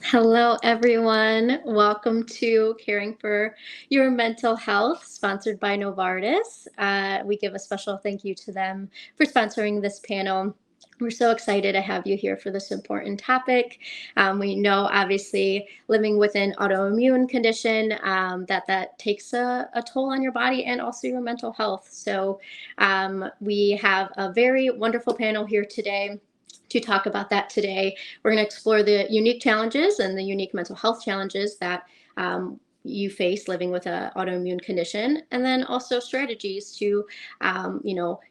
Hello, everyone. Welcome to Caring for Your Mental Health, sponsored by Novartis. We give a special thank you to them for sponsoring this panel. We're so excited to have you here for this important topic. We know, obviously, living with an autoimmune condition, that takes a toll on your body and also your mental health. So we have a very wonderful panel here today to talk about that today. We're going to explore the unique challenges and the unique mental health challenges that you face living with an autoimmune condition, and then also strategies to,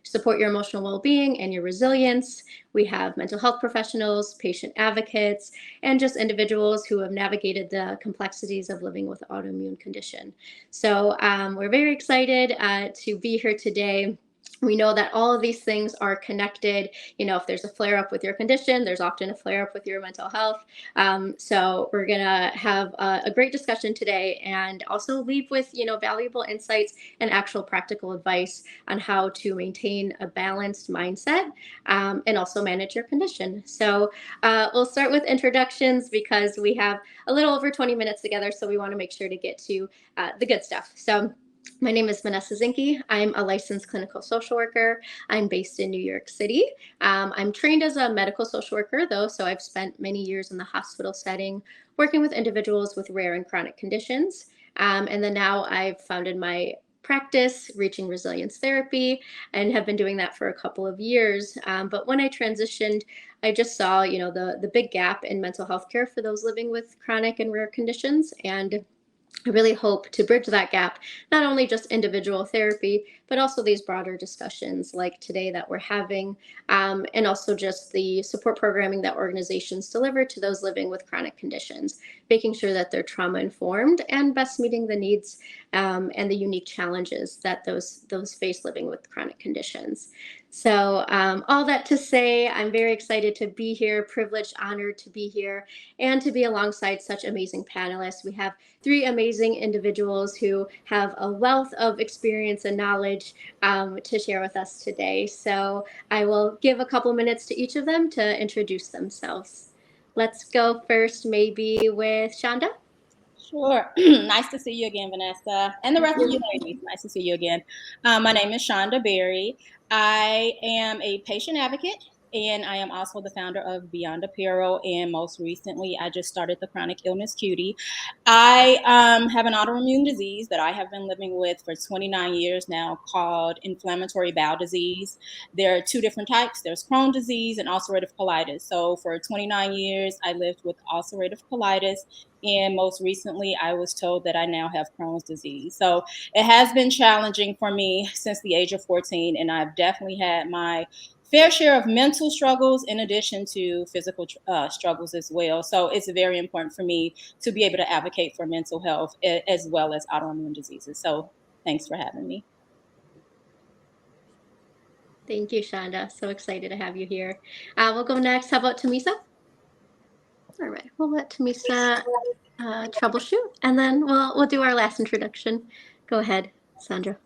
support your emotional well-being and your resilience. We have mental health professionals, patient advocates, and just individuals who have navigated the complexities of living with an autoimmune condition. So we're very excited to be here today. We know that all of these things are connected. If there's a flare up with your condition, there's often a flare up with your mental health. So we're going to have a great discussion today and also leave with, valuable insights and actual practical advice on how to maintain a balanced mindset and also manage your condition. So we'll start with introductions because we have a little over 20 minutes together. So we want to make sure to get to the good stuff. So my name is Vanessa Zinke. I'm a licensed clinical social worker. I'm based in New York City. I'm trained as a medical social worker, though, so I've spent many years in the hospital setting working with individuals with rare and chronic conditions. And then now I've founded my practice, Reaching Resilience Therapy, and have been doing that for a couple of years. But when I transitioned, I just saw, the big gap in mental health care for those living with chronic and rare conditions. And I really hope to bridge that gap, not only just individual therapy, but also these broader discussions like today that we're having, and also just the support programming that organizations deliver to those living with chronic conditions, making sure that they're trauma informed and best meeting the needs and the unique challenges that those face living with chronic conditions. So all that to say, I'm very excited to be here, privileged, honored to be here, and to be alongside such amazing panelists. We have three amazing individuals who have a wealth of experience and knowledge to share with us today. So I will give a couple minutes to each of them to introduce themselves. Let's go first, maybe with Shonda. Sure. Nice to see you again, Vanessa, and the rest of you ladies. Nice to see you again. My name is Shonda Berry. I am a patient advocate, and I am also the founder of Beyond Apparel. And most recently, I just started the Chronic Illness Cutie. I have an autoimmune disease that I have been living with for 29 years now called inflammatory bowel disease. There are two different types. There's Crohn's disease and ulcerative colitis. So for 29 years, I lived with ulcerative colitis. And most recently, I was told that I now have Crohn's disease. So it has been challenging for me since the age of 14. And I've definitely had my fair share of mental struggles in addition to physical struggles as well. So it's very important for me to be able to advocate for mental health as well as autoimmune diseases. So thanks for having me. Thank you, Shonda. So excited to have you here. We'll go next. How about Tamisa? All right, we'll let Tamisa troubleshoot, and then we'll do our last introduction. Go ahead, Sandra.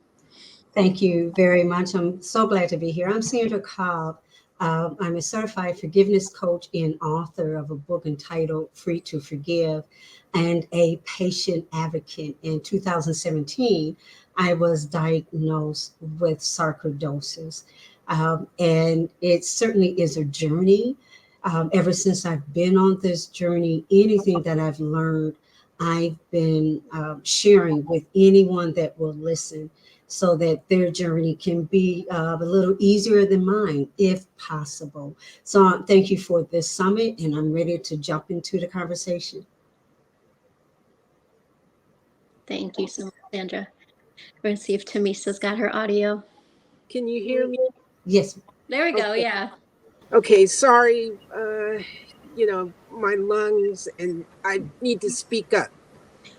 Thank you very much. I'm so glad to be here. I'm Sandra Cobb. I'm a certified forgiveness coach and author of a book entitled Free to Forgive, and a patient advocate. In 2017, I was diagnosed with sarcoidosis. And it certainly is a journey. Ever since I've been on this journey, anything that I've learned, I've been sharing with anyone that will listen, so that their journey can be a little easier than mine, if possible. So thank you for this summit, and I'm ready to jump into the conversation. Thank you so much, Sandra. We're going to see if Tamisa's got her audio. Can you hear me? Yes. There we go, Okay. yeah. Okay, sorry, my lungs, and I need to speak up.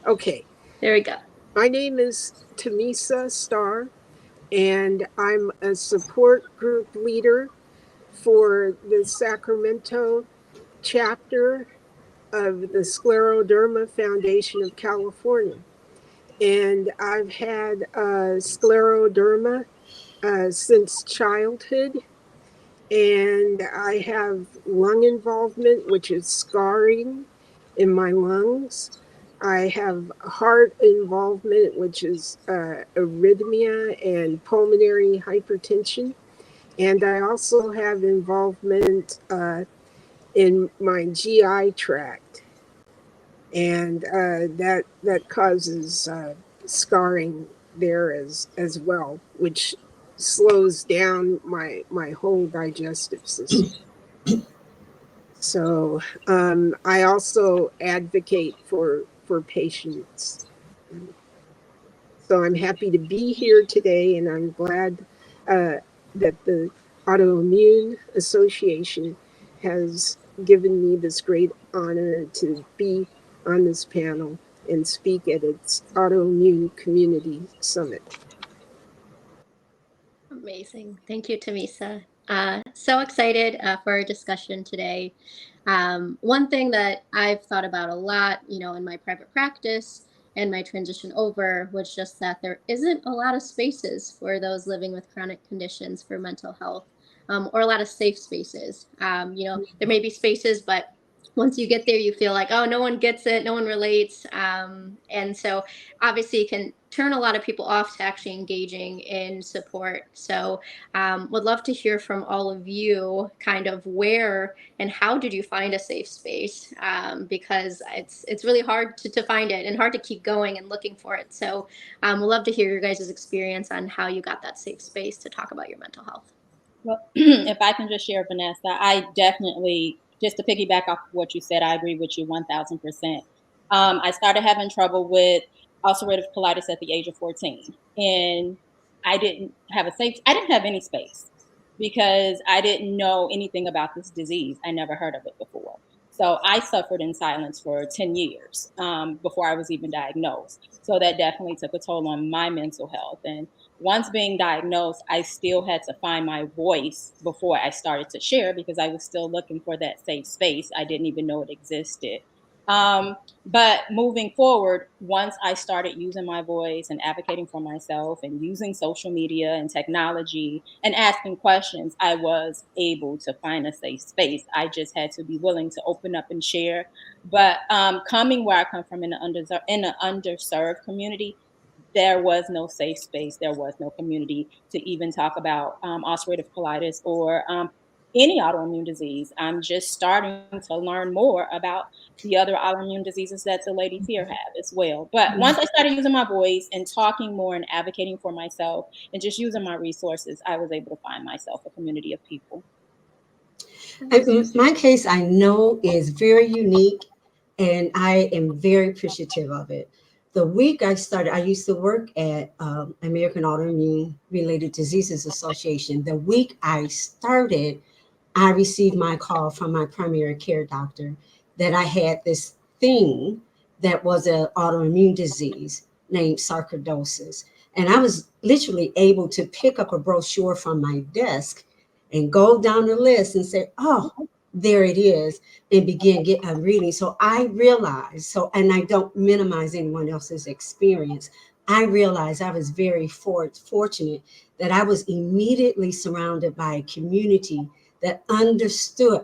Okay. There we go. My name is Tamisa Starr, and I'm a support group leader for the Sacramento chapter of the Scleroderma Foundation of California. And I've had scleroderma since childhood. And I have lung involvement, which is scarring, in my lungs. I have heart involvement, which is arrhythmia and pulmonary hypertension. And I also have involvement in my GI tract, and that causes scarring there as well, which slows down my whole digestive system. So I also advocate for patients. So I'm happy to be here today, and I'm glad that the Autoimmune Association has given me this great honor to be on this panel and speak at its Autoimmune Community Summit. Amazing. Thank you, Tamisa. So excited for our discussion today. One thing that I've thought about a lot, in my private practice and my transition over was just that there isn't a lot of spaces for those living with chronic conditions for mental health, or a lot of safe spaces. There may be spaces, but once you get there, you feel like, oh, no one gets it, no one relates. And so obviously it can turn a lot of people off to actually engaging in support. So would love to hear from all of you kind of where and how did you find a safe space, because it's really hard to find it and hard to keep going and looking for it. So we'd love to hear your guys' experience on how you got that safe space to talk about your mental health. Well, if I can just share, Vanessa, I definitely, just to piggyback off of what you said, I agree with you 1000%. I started having trouble with ulcerative colitis at the age of 14. And I didn't have any space because I didn't know anything about this disease. I never heard of it before. So I suffered in silence for 10 years before I was even diagnosed. So that definitely took a toll on my mental health. And once being diagnosed, I still had to find my voice before I started to share because I was still looking for that safe space. I didn't even know it existed. Um, but moving forward, once I started using my voice and advocating for myself and using social media and technology and asking questions, I was able to find a safe space. I just had to be willing to open up and share. But coming where I come from in an underserved community, there was no safe space. There was no community to even talk about ulcerative colitis or any autoimmune disease. I'm just starting to learn more about the other autoimmune diseases that the ladies here have as well. But once I started using my voice and talking more and advocating for myself and just using my resources, I was able to find myself a community of people. My case, I know, is very unique, and I am very appreciative of it. The week I started, I used to work at American Autoimmune Related Diseases Association. The week I started, I received my call from my primary care doctor that I had this thing that was an autoimmune disease named sarcoidosis. And I was literally able to pick up a brochure from my desk and go down the list and say, oh, there it is, and begin get a reading. So I realized, and I don't minimize anyone else's experience. I realized I was very fortunate that I was immediately surrounded by a community that understood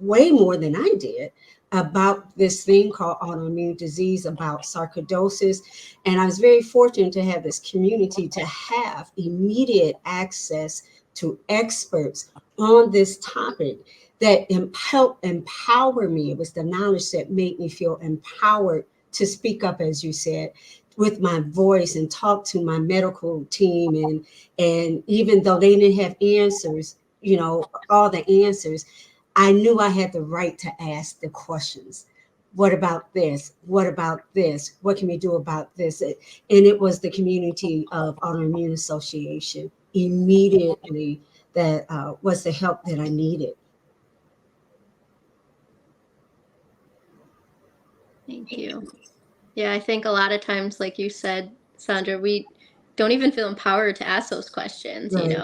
way more than I did about this thing called autoimmune disease, about sarcoidosis. And I was very fortunate to have this community to have immediate access to experts on this topic that helped empower me. It was the knowledge that made me feel empowered to speak up, as you said, with my voice and talk to my medical team. And even though they didn't have answers, all the answers, I knew I had the right to ask the questions. What about this? What about this? What can we do about this? And it was the community of Autoimmune Association immediately that was the help that I needed. Thank you. Yeah, I think a lot of times, like you said, Sandra, we don't even feel empowered to ask those questions, Right.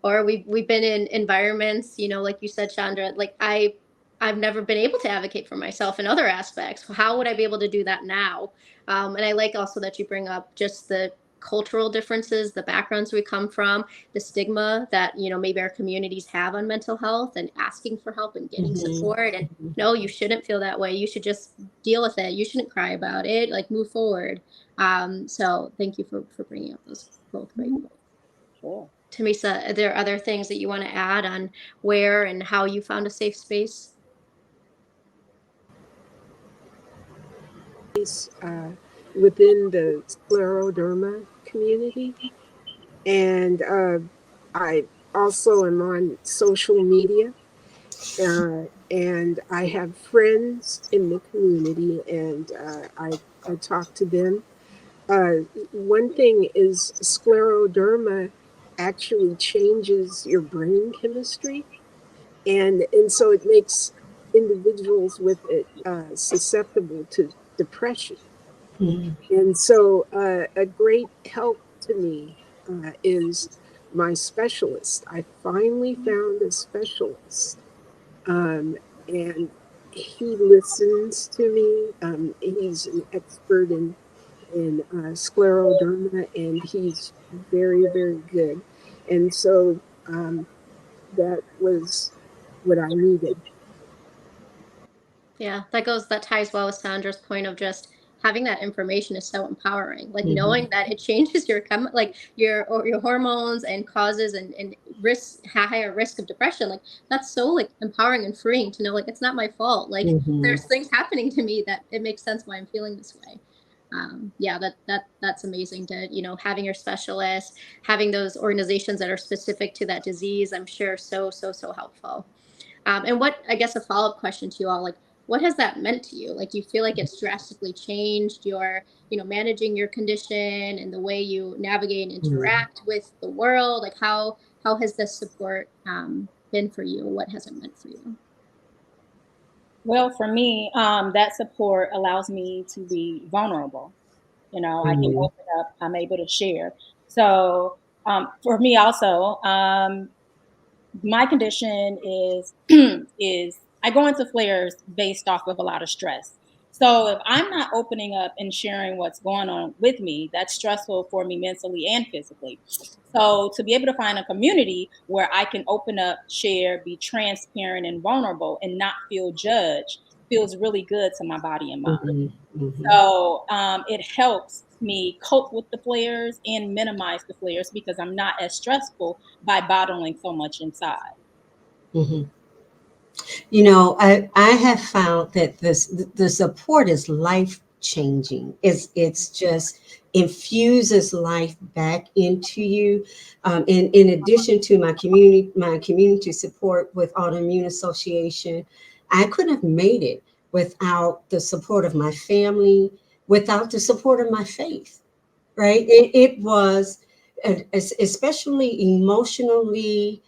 or we've been in environments, like you said, Chandra, like I've never been able to advocate for myself in other aspects. How would I be able to do that now? And I like also that you bring up just the cultural differences, the backgrounds we come from, the stigma that, maybe our communities have on mental health, and asking for help and getting support. And no, you shouldn't feel that way. You should just deal with it. You shouldn't cry about it, like move forward. So thank you for bringing up those both great points. Sure. Teresa, are there other things that you want to add on where and how you found a safe space? Within the scleroderma community. And I also am on social media. And I have friends in the community, and I talk to them. One thing is scleroderma actually changes your brain chemistry, and so it makes individuals with it susceptible to depression. And so a great help to me is my specialist. I finally found a specialist, and he listens to me. He's an expert in scleroderma, and he's very, very good. And so that was what I needed. Yeah, that ties well with Sandra's point of just having that information is so empowering. Like knowing that it changes your hormones and causes and higher risk of depression. Like that's so like empowering and freeing to know like it's not my fault. Like there's things happening to me that it makes sense why I'm feeling this way. Yeah, that's amazing to, having your specialist, having those organizations that are specific to that disease, I'm sure so helpful. And what, I guess, a follow-up question to you all, like, what has that meant to you? Like, do you feel like it's drastically changed your, managing your condition and the way you navigate and interact with the world? Like, how has this support been for you? What has it meant for you? Well, for me, that support allows me to be vulnerable. I can open up, I'm able to share. So for me also, my condition is is I go into flares based off of a lot of stress. So if I'm not opening up and sharing what's going on with me, that's stressful for me mentally and physically. So to be able to find a community where I can open up, share, be transparent and vulnerable and not feel judged feels really good to my body and mind. So it helps me cope with the flares and minimize the flares because I'm not as stressful by bottling so much inside. I have found that the support is life changing. It's just infuses life back into you. In addition to my community support with Autoimmune Association, I couldn't have made it without the support of my family, without the support of my faith. Right? It was, especially emotionally,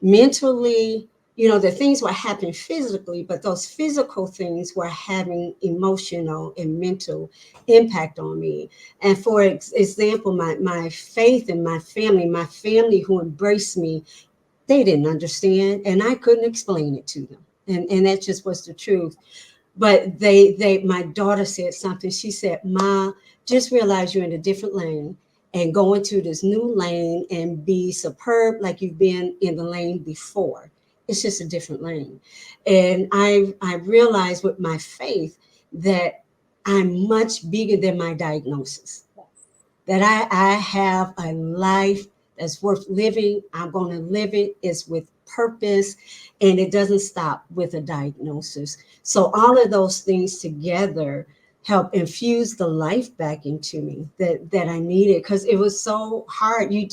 mentally, the things were happening physically, but those physical things were having emotional and mental impact on me. And for example, my faith and my family who embraced me, they didn't understand, and I couldn't explain it to them. And that just was the truth. But my daughter said something. She said, "Ma, just realize you're in a different lane and go into this new lane and be superb like you've been in the lane before. It's just a different lane." And I realized with my faith that I'm much bigger than my diagnosis, that I have a life that's worth living. I'm going to live it. It's with purpose, and it doesn't stop with a diagnosis. So all of those things together help infuse the life back into me that I needed, because it was so hard. You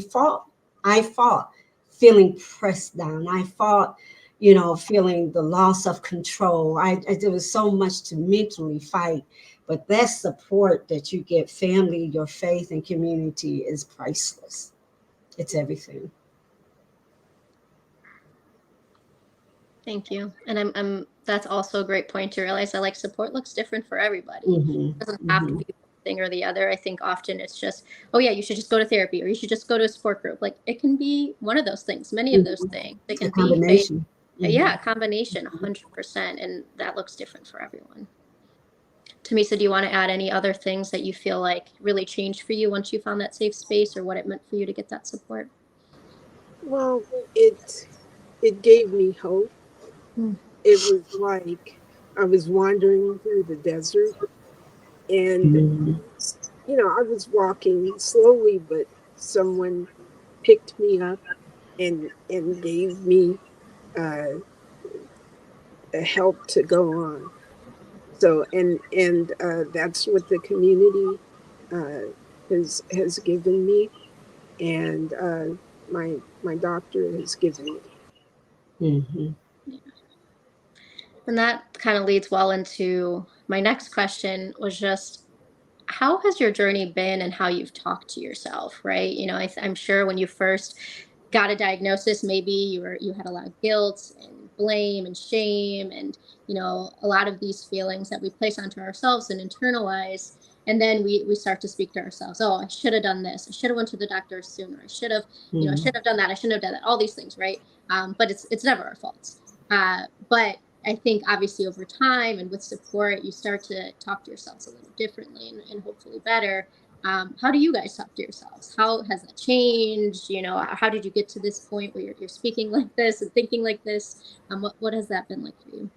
fought. I fought feeling pressed down. I fought, feeling the loss of control. There was so much to mentally fight. But that support that you get, family, your faith, and community, is priceless. It's everything. Thank you. And I'm that's also a great point to realize that like support looks different for everybody. It doesn't have to be one thing or the other. I think often it's just, oh yeah, you should just go to therapy or you should just go to a support group. Like it can be one of those things, many of those things. It A can be combination. yeah, a combination, 100%. And that looks different for everyone. Tamisa, do you want to add any other things that you feel like really changed for you once you found that safe space, or what it meant for you to get that support? Well, it gave me hope. Mm. It was like I was wandering through the desert, and I was walking slowly, but someone picked me up and gave me uh, help to go on. So and that's what the community uh, has given me, and my doctor has given me. Mm-hmm. And that kind of leads well into my next question, was just how has your journey been and how you've talked to yourself, right? I'm sure when you first got a diagnosis, maybe you had a lot of guilt and blame and shame, and a lot of these feelings that we place onto ourselves and internalize. And then we start to speak to ourselves, oh, I should have done this, I should have went to the doctor sooner, I should have I should have done that, I shouldn't have done that, all these things, right? But it's never our fault. But I think obviously over time and with support, you start to talk to yourselves a little differently, and hopefully better. How do you guys talk to yourselves? How has that changed? How did you get to this point where you're speaking like this and thinking like this? What has that been like for you?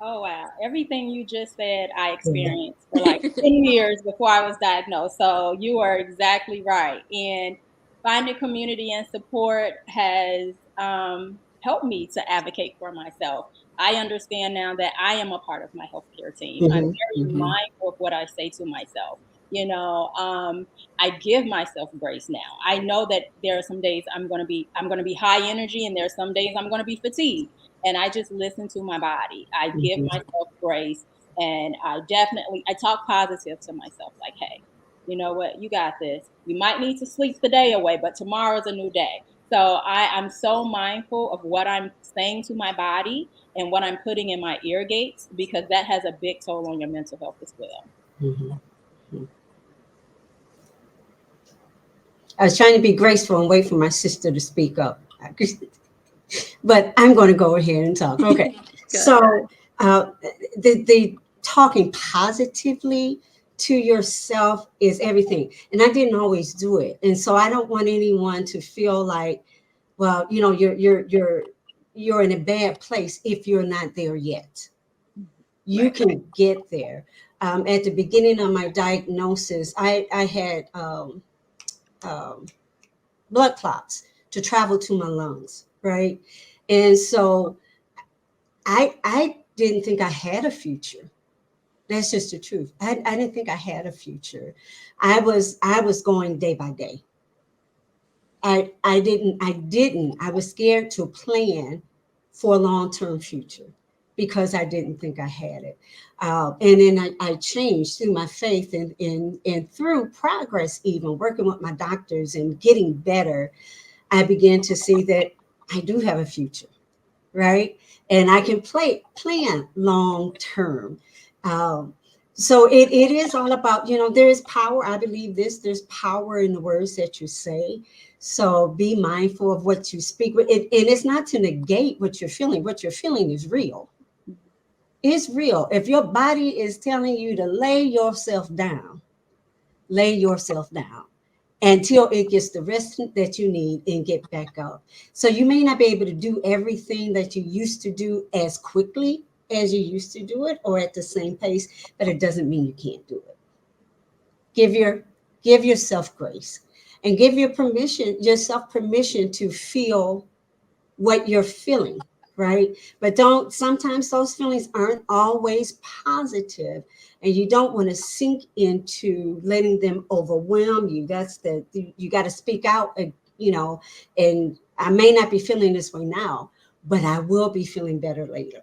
Oh, wow. Everything you just said, I experienced for like 10 years before I was diagnosed. So you are exactly right. And finding community and support has helped me to advocate for myself. I understand now that I am a part of my healthcare team. I'm Mm-hmm. very Mm-hmm. mindful of what I say to myself. I give myself grace now. I know that there are some days I'm going to be high energy, and there are some days I'm going to be fatigued, and I just listen to my body. I give Mm-hmm. myself grace, and I talk positive to myself, like, hey, you know what, you got this. You might need to sleep the day away, but tomorrow's a new day. So I'm so mindful of what I'm saying to my body and what I'm putting in my ear gates, because that has a big toll on your mental health as well. Mm-hmm. I was trying to be graceful and wait for my sister to speak up. But I'm going to go ahead and talk. Okay. So uh, the talking positively to yourself is everything. And I didn't always do it. And so I don't want anyone to feel like, well, you're in a bad place if you're not there yet. You Right. can get there. At the beginning of my diagnosis, I had um, blood clots to travel to my lungs, right? And so I didn't think I had a future. That's just the truth. I didn't think I had a future. I was going day by day. I was scared to plan for a long-term future because I didn't think I had it. And then I changed through my faith and through progress, even working with my doctors and getting better. I began to see that I do have a future, right? And I can plan long term. Um, so it is all about, there is power. I believe there's power in the words that you say. So be mindful of what you speak with. And it's not to negate what you're feeling. What you're feeling is real. It's real. If your body is telling you to lay yourself down until it gets the rest that you need and get back up. So you may not be able to do everything that you used to do as quickly as you used to do it or at the same pace, but it doesn't mean you can't do it. Give your give yourself grace and give yourself permission to feel what you're feeling, right? But don't, sometimes those feelings aren't always positive, and you don't want to sink into letting them overwhelm you. You got to speak out, and I may not be feeling this way now, but I will be feeling better later.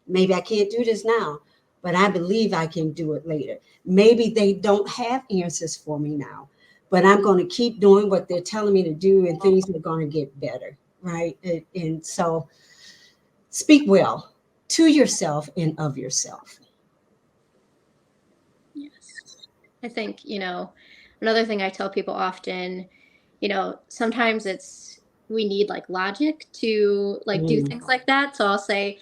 Maybe I can't do this now, but I believe I can do it later. Maybe they don't have answers for me now, but I'm going to keep doing what they're telling me to do, and things are going to get better, right? And so speak well to yourself and of yourself. Yes. I think, another thing I tell people often, sometimes it's we need like logic to like do things like that. So I'll say,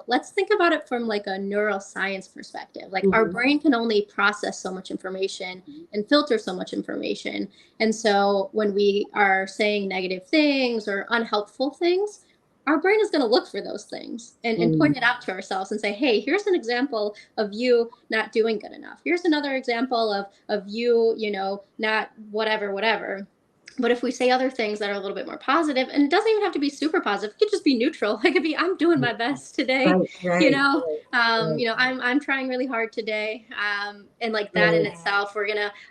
let's think about it from like a neuroscience perspective. Like our brain can only process so much information and filter so much information. And so when we are saying negative things or unhelpful things, our brain is going to look for those things and point it out to ourselves and say, hey, here's an example of you not doing good enough. Here's another example of you, not whatever. But if we say other things that are a little bit more positive, and it doesn't even have to be super positive, it could just be neutral. It could be, I'm doing my best today. I'm trying really hard today. And like that in itself,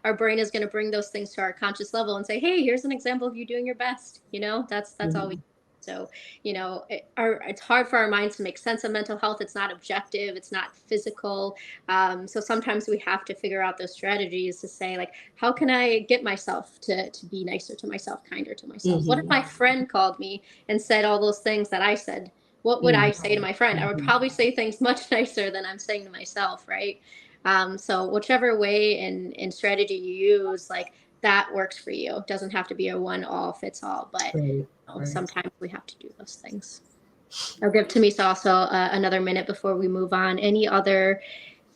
our brain is gonna bring those things to our conscious level and say, hey, here's an example of you doing your best. That's all we. So, it's hard for our minds to make sense of mental health. It's not objective. It's not physical. So sometimes we have to figure out those strategies to say, like, how can I get myself to be nicer to myself, kinder to myself? What if my friend called me and said all those things that I said? What would I say to my friend? I would probably say things much nicer than I'm saying to myself, right? So whichever way and strategy you use, like, that works for you. It doesn't have to be a one all fits all, but sometimes we have to do those things. I'll give Tamisa also another minute before we move on. Any other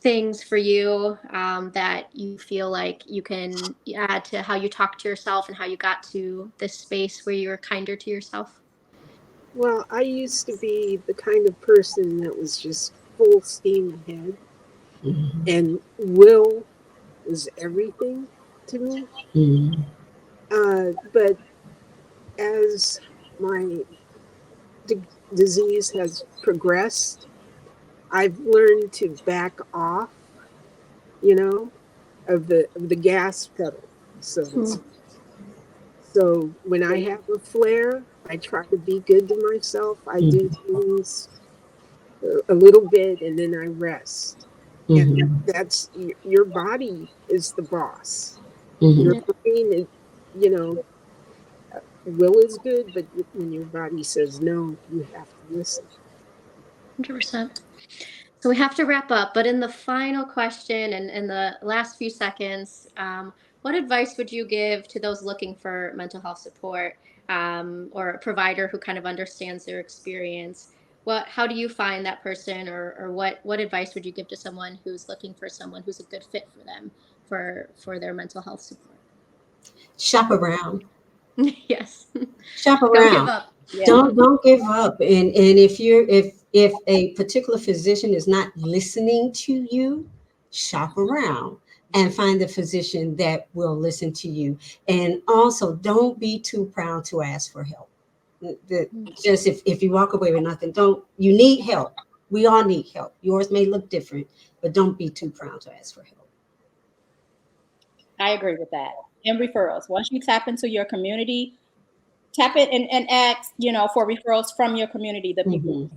things for you that you feel like you can add to how you talk to yourself and how you got to this space where you're kinder to yourself? Well, I used to be the kind of person that was just full steam ahead, and will was everything to me. But as my disease has progressed, I've learned to back off, of the gas pedal. So when I have a flare, I try to be good to myself. I do things a little bit and then I rest. And that's your body is the boss. Your brain is, will is good, but when your body says no, you have to listen. 100%. So we have to wrap up, but in the final question and in the last few seconds, what advice would you give to those looking for mental health support, or a provider who kind of understands their experience? How do you find that person, or what advice would you give to someone who's looking for someone who's a good fit for them for their mental health support? Shop around. Yes. Shop around. Don't give up. Yeah. Don't give up. And if a particular physician is not listening to you, shop around and find the physician that will listen to you. And also, don't be too proud to ask for help. Just if you walk away with nothing, you need help. We all need help. Yours may look different, but don't be too proud to ask for help. I agree with that. And referrals. Once you tap into your community, tap it and ask, for referrals from your community, the people.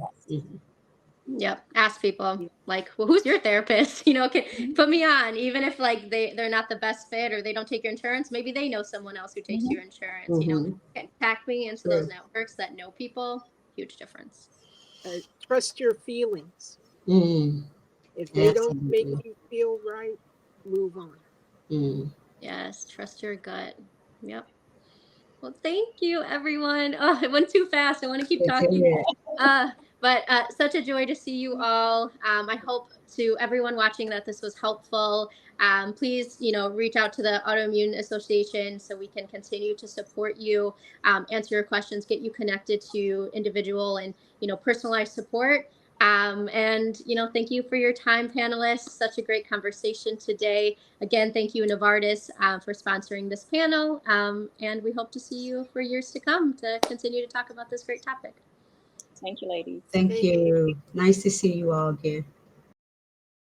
Yep. Ask people like, well, who's your therapist? Put me on, even if like they're not the best fit or they don't take your insurance. Maybe they know someone else who takes your insurance. Tap me into those networks that know people. Huge difference. Trust your feelings. If they don't make you feel right, move on. Yes. Trust your gut. Yep. Well, thank you, everyone. Oh, it went too fast. I want to keep talking. But such a joy to see you all. I hope to everyone watching that this was helpful. Please, reach out to the Autoimmune Association so we can continue to support you, answer your questions, get you connected to individual and, personalized support. And, thank you for your time, panelists. Such a great conversation today. Again, thank you, Novartis, for sponsoring this panel. And we hope to see you for years to come to continue to talk about this great topic. Thank you, ladies. Thank you. Nice to see you all again.